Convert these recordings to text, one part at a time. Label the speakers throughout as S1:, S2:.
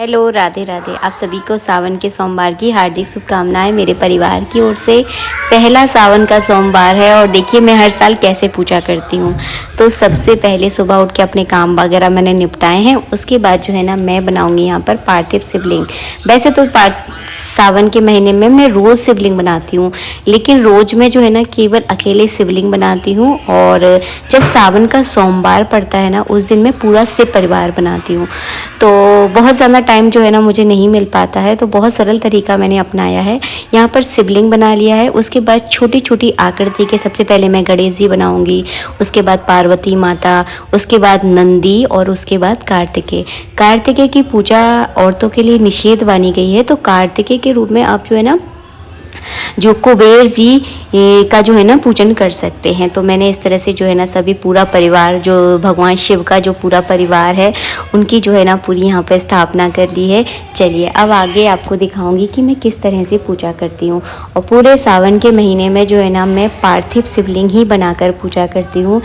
S1: Hello, Radhe Radhe. आप सभी को सावन के सोमवार की हार्दिक शुभकामनाएं मेरे परिवार की ओर से। पहला सावन का सोमवार है और देखिए मैं हर साल कैसे पूजा करती हूँ। तो सबसे पहले सुबह उठ के अपने काम वगैरह मैंने निपटाए हैं। उसके बाद जो है ना मैं बनाऊँगी यहाँ पर पार्थिव शिवलिंग। वैसे तो सावन के महीने में मैं रोज़ शिवलिंग बनाती हूँ, लेकिन रोज़ में जो है ना केवल अकेले शिवलिंग बनाती हूँ। और जब सावन का सोमवार पड़ता है ना उस दिन मैं पूरा शिव परिवार बनाती हूँ। तो बहुत ज़्यादा टाइम जो है ना मुझे नहीं मिल पाता है, तो बहुत सरल तरीका मैंने अपनाया है। यहाँ पर शिवलिंग बना लिया है। उसके बाद छोटी छोटी आकृति के सबसे पहले मैं गणेश जी बनाऊंगी, उसके बाद पार्वती माता, उसके बाद नंदी और उसके बाद कार्तिकेय। कार्तिकेय की पूजा औरतों के लिए निषेध मानी गई है, तो कार्तिकेय के रूप में आप जो है ना जो कुबेर जी का जो है ना पूजन कर सकते हैं। तो मैंने इस तरह से जो है ना सभी पूरा परिवार, जो भगवान शिव का जो पूरा परिवार है उनकी जो है ना पूरी यहाँ पर स्थापना कर ली है। चलिए अब आगे आपको दिखाऊंगी कि मैं किस तरह से पूजा करती हूँ। और पूरे सावन के महीने में जो है ना मैं पार्थिव शिवलिंग ही बनाकर पूजा करती हूँ।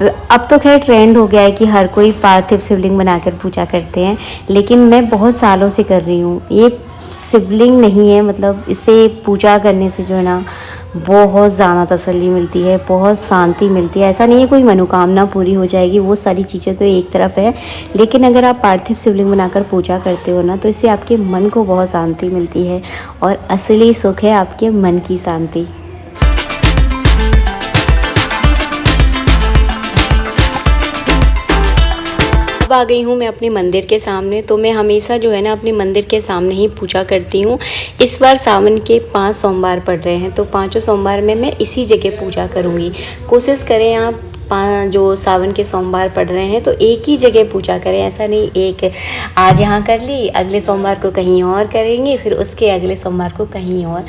S1: अब तो खैर ट्रेंड हो गया है कि हर कोई पार्थिव शिवलिंग बनाकर पूजा करते हैं, लेकिन मैं बहुत सालों से कर रही हूँ। ये शिवलिंग नहीं है, मतलब इसे पूजा करने से जो है ना बहुत ज़्यादा तसल्ली मिलती है, बहुत शांति मिलती है। ऐसा नहीं है कोई मनोकामना पूरी हो जाएगी, वो सारी चीज़ें तो एक तरफ है, लेकिन अगर आप पार्थिव शिवलिंग बनाकर पूजा करते हो ना तो इससे आपके मन को बहुत शांति मिलती है और असली सुख है आपके मन की शांति। अब आ गई हूँ मैं अपने मंदिर के सामने। तो मैं हमेशा जो है ना अपने मंदिर के सामने ही पूजा करती हूँ। इस बार सावन के 5 सोमवार पड़ रहे हैं, तो 5 सोमवार में मैं इसी जगह पूजा करूँगी। कोशिश करें आप जो सावन के सोमवार पड़ रहे हैं तो एक ही जगह पूजा करें। ऐसा नहीं एक आज यहाँ कर ली, अगले सोमवार को कहीं और करेंगे, फिर उसके अगले सोमवार को कहीं और।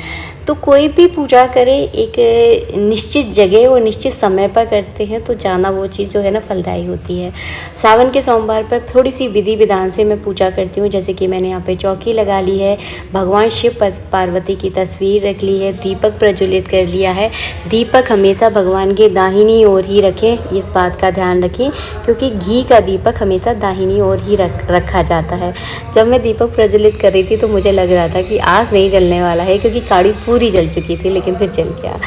S1: तो कोई भी पूजा करें एक निश्चित जगह और निश्चित समय पर करते हैं तो ज़्यादा वो चीज़ जो है ना फलदायी होती है। सावन के सोमवार पर थोड़ी सी विधि विधान से मैं पूजा करती हूँ। जैसे कि मैंने यहाँ पे चौकी लगा ली है, भगवान शिव पार्वती की तस्वीर रख ली है, दीपक प्रज्वलित कर लिया है। दीपक हमेशा भगवान के दाहिनी ओर ही रखें, इस बात का ध्यान रखें, क्योंकि घी का दीपक हमेशा दाहिनी ओर ही रखा जाता है। जब मैं दीपक प्रज्वलित कर रही थी तो मुझे लग रहा था कि आज नहीं जलने वाला है, क्योंकि काड़ी पूरी जल चुकी थी, लेकिन फिर जल गया।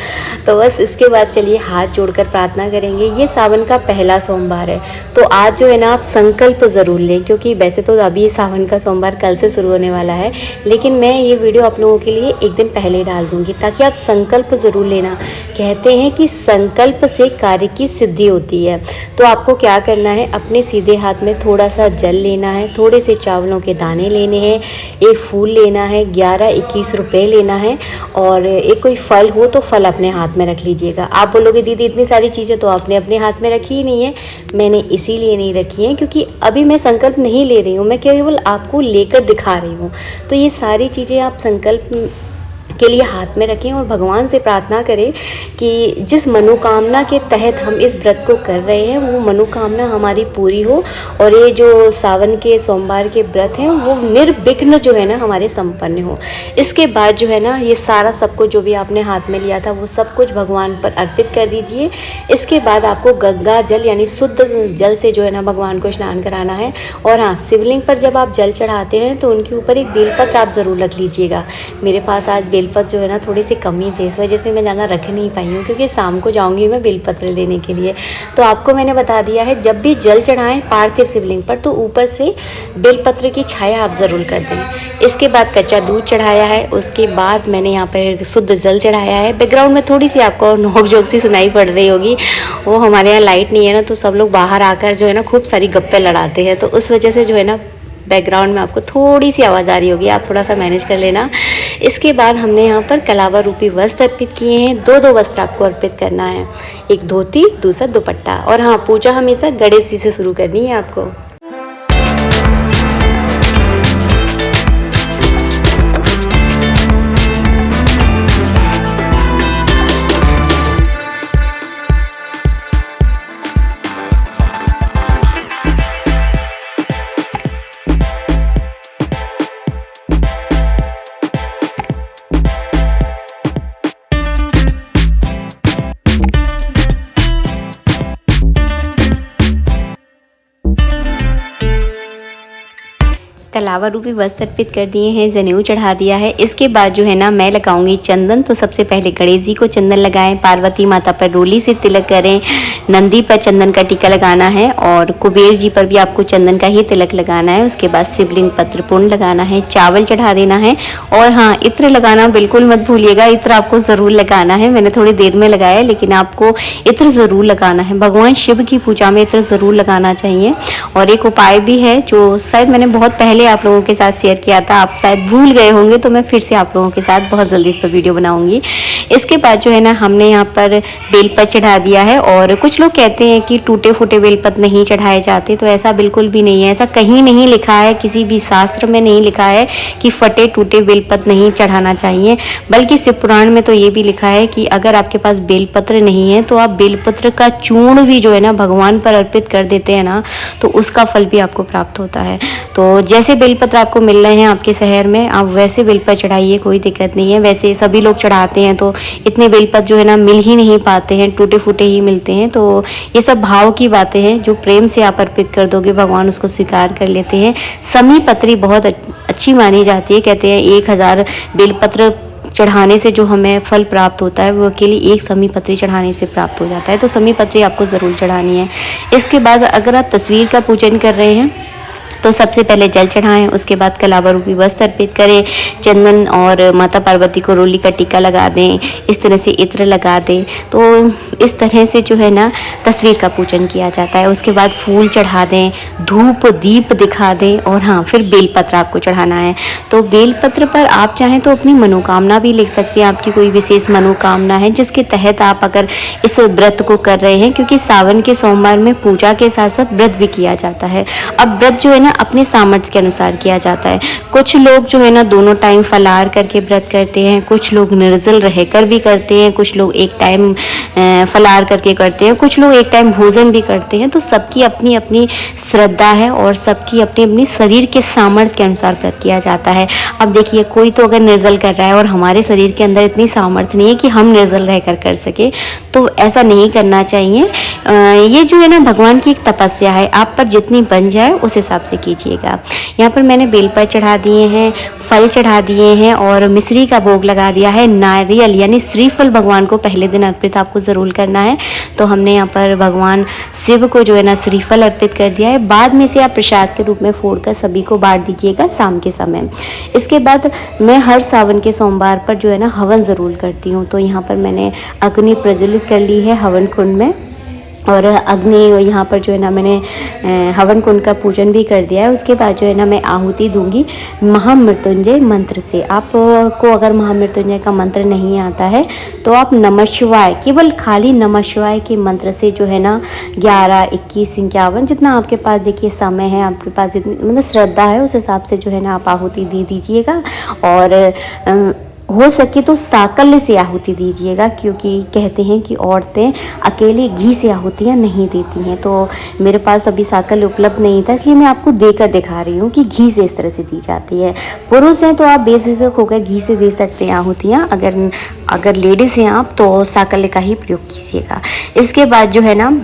S1: तो बस इसके बाद चलिए हाथ जोड़कर प्रार्थना करेंगे। ये सावन का पहला सोमवार है, तो आज जो है ना आप संकल्प ज़रूर लें, क्योंकि वैसे तो अभी सावन का सोमवार कल से शुरू होने वाला है, लेकिन मैं ये वीडियो आप लोगों के लिए एक दिन पहले डाल दूँगी ताकि आप संकल्प ज़रूर लेना। कहते हैं कि संकल्प से कार्य की सिद्धि होती है। तो आपको क्या करना है, अपने सीधे हाथ में थोड़ा सा जल लेना है, थोड़े से चावलों के दाने लेने हैं, एक फूल लेना है, 11-21 रुपये लेना है, और एक कोई फल हो तो फल अपने हाथ में रख लीजिएगा। आप बोलोगे दीदी इतनी सारी चीज़ें तो आपने अपने हाथ में रखी ही नहीं है। मैंने इसीलिए नहीं रखी है क्योंकि अभी मैं संकल्प नहीं ले रही हूँ, मैं केवल आपको लेकर दिखा रही हूँ। तो ये सारी चीज़ें आप संकल्प के लिए हाथ में रखें और भगवान से प्रार्थना करें कि जिस मनोकामना के तहत हम इस व्रत को कर रहे हैं वो मनोकामना हमारी पूरी हो, और ये जो सावन के सोमवार के व्रत हैं वो निर्विघ्न जो है ना हमारे संपन्न हो। इसके बाद जो है ना ये सारा सब कुछ जो भी आपने हाथ में लिया था वो सब कुछ भगवान पर अर्पित कर दीजिए। इसके बाद आपको गंगा जल यानी शुद्ध जल से जो है ना भगवान को स्नान कराना है। और हाँ, शिवलिंग पर जब आप जल चढ़ाते हैं तो उनके ऊपर एक बेलपत्र आप ज़रूर रख लीजिएगा। मेरे पास आज बेलपत्र जो है ना थोड़ी सी कमी थी, इस वजह से मैं ज़्यादा रख नहीं पाई हूँ, क्योंकि शाम को जाऊँगी मैं बेलपत्र लेने के लिए। तो आपको मैंने बता दिया है, जब भी जल चढ़ाएं पार्थिव शिवलिंग पर तो ऊपर से बेलपत्र की छाया आप ज़रूर कर दें। इसके बाद कच्चा दूध चढ़ाया है, उसके बाद मैंने यहाँ पर शुद्ध जल चढ़ाया है। बैकग्राउंड में थोड़ी सी आपको नोक झोंक सी सुनाई पड़ रही होगी, वो हमारे यहाँ लाइट नहीं है ना, तो सब लोग बाहर आकर जो है ना खूब सारी गप्पे लड़ाते हैं, तो उस वजह से जो है ना बैकग्राउंड में आपको थोड़ी सी आवाज़ आ रही होगी, आप थोड़ा सा मैनेज कर लेना। इसके बाद हमने यहाँ पर कलावा रूपी वस्त्र अर्पित किए हैं। 2 वस्त्र आपको अर्पित करना है, एक धोती, दूसरा दुपट्टा। और हाँ, पूजा हमेशा गणेश जी से शुरू करनी है आपको। कलावा रूपी वस्त्र अर्पित कर दिए हैं, जनेऊ चढ़ा दिया है। इसके बाद जो है ना मैं लगाऊंगी चंदन। तो सबसे पहले गणेश जी को चंदन लगाएं, पार्वती माता पर रोली से तिलक करें, नंदी पर चंदन का टीका लगाना है और कुबेर जी पर भी आपको चंदन का ही तिलक लगाना है। उसके बाद शिवलिंग पत्र पूर्ण लगाना है, चावल चढ़ा देना है और हाँ, इत्र लगाना बिल्कुल मत भूलिएगा। इत्र आपको ज़रूर लगाना है। मैंने थोड़ी देर में लगाया, लेकिन आपको इत्र ज़रूर लगाना है। भगवान शिव की पूजा में इत्र ज़रूर लगाना चाहिए। और एक उपाय भी है जो शायद मैंने बहुत पहले आप लोगों के साथ शेयर किया था, आप शायद भूल गए होंगे, तो मैं फिर से आप लोगों के साथ बहुत जल्दी इस पर वीडियो बनाऊंगी। इसके बाद जो है ना हमने यहाँ पर बेलपत्र चढ़ा दिया है। और कुछ लोग कहते हैं कि टूटे फूटे बेलपत्र नहीं चढ़ाए जाते, तो ऐसा बिल्कुल भी नहीं है। ऐसा कहीं नहीं लिखा है, किसी भी शास्त्र में नहीं लिखा है कि फटे टूटे बेलपत्र नहीं चढ़ाना चाहिए। बल्कि शिव पुराण में तो ये भी लिखा है कि अगर आपके पास बेलपत्र नहीं है तो आप बेलपत्र का चूर्ण भी जो है ना भगवान पर अर्पित कर देते हैं ना, तो उसका फल भी आपको प्राप्त होता है। तो जैसे बेलपत्र आपको मिल रहे हैं आपके शहर में, आप वैसे बेलपत्र चढ़ाइए, कोई दिक्कत नहीं है। वैसे सभी लोग चढ़ाते हैं तो इतने बेलपत्र जो है ना मिल ही नहीं पाते हैं, टूटे फूटे ही मिलते हैं। तो ये सब भाव की बातें हैं, जो प्रेम से आप अर्पित कर दोगे भगवान उसको स्वीकार कर लेते हैं। समी पत्री बहुत अच्छी मानी जाती है। कहते हैं 1000 बेलपत्र चढ़ाने से जो हमें फल प्राप्त होता है वो अकेले एक समी पत्री चढ़ाने से प्राप्त हो जाता है। तो समी पत्री आपको ज़रूर चढ़ानी है। इसके बाद अगर आप तस्वीर का पूजन कर रहे हैं तो सबसे पहले जल चढ़ाएं, उसके बाद कलावा रूपी वस्त्र अर्पित करें, चंदन और माता पार्वती को रोली का टीका लगा दें, इस तरह से इत्र लगा दें। तो इस तरह से जो है ना तस्वीर का पूजन किया जाता है। उसके बाद फूल चढ़ा दें, धूप दीप दिखा दें और हाँ, फिर बेलपत्र आपको चढ़ाना है। तो बेलपत्र पर आप चाहें तो अपनी मनोकामना भी लिख सकते हैं, आपकी कोई विशेष मनोकामना है जिसके तहत आप अगर इस व्रत को कर रहे हैं, क्योंकि सावन के सोमवार में पूजा के साथ साथ व्रत भी किया जाता है। अब व्रत जो है अपने सामर्थ्य के अनुसार किया जाता है। कुछ लोग जो है ना दोनों टाइम फलाहार करके व्रत करते हैं, कुछ लोग निर्जल रहकर भी करते हैं, कुछ लोग एक टाइम फलाहार करके करते हैं, कुछ लोग एक टाइम भोजन भी करते हैं। तो सबकी अपनी अपनी श्रद्धा है और सबकी अपनी अपनी शरीर के सामर्थ्य के अनुसार व्रत किया जाता है। अब देखिए, कोई तो अगर निर्जल कर रहा है और हमारे शरीर के अंदर इतनी सामर्थ्य नहीं है कि हम निर्जल रहकर कर सके, तो ऐसा नहीं करना चाहिए। ये जो है ना भगवान की एक तपस्या है, आप पर जितनी बन जाए उस हिसाब से कीजिएगा। यहाँ पर मैंने बेलपत्र चढ़ा दिए हैं, फल चढ़ा दिए हैं और मिश्री का भोग लगा दिया है। नारियल यानी श्रीफल भगवान को पहले दिन अर्पित आपको ज़रूर करना है। तो हमने यहाँ पर भगवान शिव को जो है ना श्रीफल अर्पित कर दिया है। बाद में से आप प्रसाद के रूप में फोड़कर सभी को बांट दीजिएगा शाम के समय। इसके बाद मैं हर सावन के सोमवार पर जो है ना हवन ज़रूर करती हूँ। तो यहाँ पर मैंने अग्नि प्रज्वलित कर ली है हवन कुंड में, और अग्नि यहाँ पर जो है ना मैंने हवन कुंड का पूजन भी कर दिया है। उसके बाद जो है ना मैं आहुति दूंगी महामृत्युंजय मंत्र से। आपको अगर महामृत्युंजय का मंत्र नहीं आता है तो आप नमः शिवाय, केवल खाली नमः शिवाय के मंत्र से जो है ना 11, 21, 51 जितना आपके पास देखिए समय है, आपके पास जितनी मतलब श्रद्धा है उस हिसाब से जो है ना आप आहुति दे दीजिएगा। और हो सके तो साकल्य से आहुति दीजिएगा, क्योंकि कहते हैं कि औरतें अकेले घी से आहुतियाँ नहीं देती हैं। तो मेरे पास अभी साकल्य उपलब्ध नहीं था, इसलिए मैं आपको देकर दिखा रही हूँ कि घी से इस तरह से दी जाती है। पुरुष हैं तो आप बेझिझक होकर घी से दे सकते हैं आहुतियाँ, अगर लेडीज़ हैं आप तो साकल्य का ही प्रयोग कीजिएगा। इसके बाद जो है ना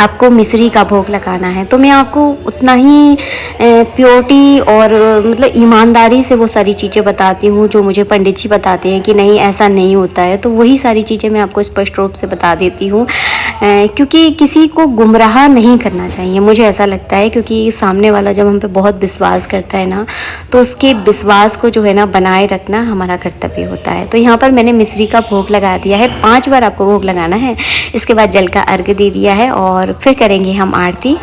S1: आपको मिश्री का भोग लगाना है। तो मैं आपको उतना ही प्योरिटी और मतलब ईमानदारी से वो सारी चीज़ें बताती हूँ जो मुझे पंडित जी बताते हैं कि नहीं ऐसा नहीं होता है। तो वही सारी चीज़ें मैं आपको स्पष्ट रूप से बता देती हूँ, क्योंकि किसी को गुमराह नहीं करना चाहिए, मुझे ऐसा लगता है। क्योंकि सामने वाला जब हम पे बहुत विश्वास करता है ना, तो उसके विश्वास को जो है ना बनाए रखना हमारा कर्तव्य होता है। तो यहाँ पर मैंने मिश्री का भोग लगा दिया है, 5 बार आपको भोग लगाना है। इसके बाद जल का अर्घ्य दे दिया है और फिर करेंगे हम आरती।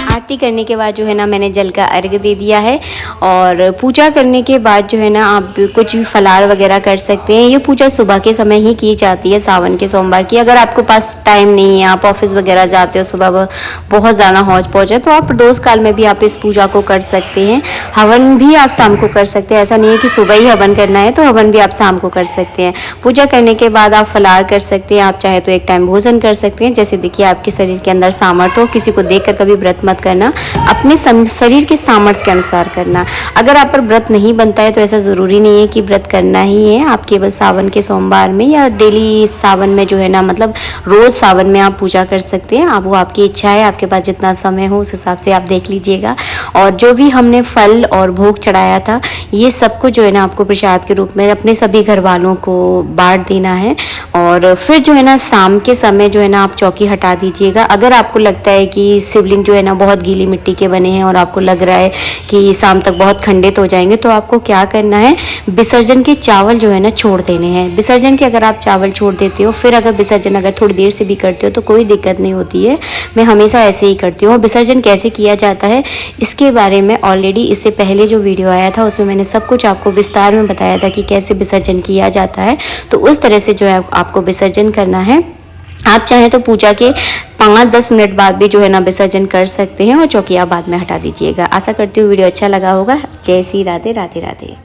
S1: आरती करने के बाद जो है ना मैंने जल का अर्घ्य दे दिया है। और पूजा करने के बाद जो है ना आप कुछ भी फलाहार वगैरह कर सकते हैं। ये पूजा सुबह के समय ही की जाती है सावन के सोमवार की। अगर आपके पास टाइम नहीं है, आप ऑफिस वगैरह जाते हो, सुबह बहुत ज़्यादा हौज पौच है, तो आप प्रदोष काल में भी आप इस पूजा को कर सकते हैं। हवन भी आप शाम को कर सकते हैं, ऐसा नहीं है कि सुबह ही हवन करना है, तो हवन भी आप शाम को कर सकते हैं। पूजा करने के बाद आप फलाहार कर सकते हैं, आप चाहे तो एक टाइम भोजन कर सकते हैं। जैसे देखिए आपके शरीर के अंदर सामर्थ्य हो, किसी को देखकर कभी व्रत मत करना, ना अपने शरीर के सामर्थ्य के अनुसार करना। अगर आप पर व्रत नहीं बनता है तो ऐसा ज़रूरी नहीं है कि व्रत करना ही है। आप केवल सावन के सोमवार में या डेली सावन में जो है ना, मतलब रोज़ सावन में आप पूजा कर सकते हैं। आप वो आपकी इच्छा है, आपके पास जितना समय हो उस हिसाब से आप देख लीजिएगा। और जो भी हमने फल और भोग चढ़ाया था, ये सब कुछ जो है ना आपको प्रसाद के रूप में अपने सभी घर वालों को बांट देना है। और फिर जो है ना शाम के समय जो है ना आप चौकी हटा दीजिएगा। अगर आपको लगता है कि शिवलिंग जो है ना बहुत गीली मिट्टी के बने हैं और आपको लग रहा है कि शाम तक बहुत खंडित हो जाएंगे, तो आपको क्या करना है, विसर्जन के चावल जो है ना छोड़ देने हैं। विसर्जन के अगर आप चावल छोड़ देते हो, फिर अगर विसर्जन अगर थोड़ी देर से भी करते हो तो कोई दिक्कत नहीं होती है। मैं हमेशा ऐसे ही करती हूँ। विसर्जन कैसे किया जाता है इसके बारे में ऑलरेडी इससे पहले जो वीडियो आया था उसमें मैंने सब कुछ आपको विस्तार में बताया था कि कैसे विसर्जन किया जाता है। तो उस तरह से जो है आपको विसर्जन करना है। आप चाहें तो पूजा के 5-10 मिनट बाद भी जो है ना विसर्जन कर सकते हैं और चौकिया बाद में हटा दीजिएगा। आशा करती हूँ वीडियो अच्छा लगा होगा। जय श्री राधे राधे राधे।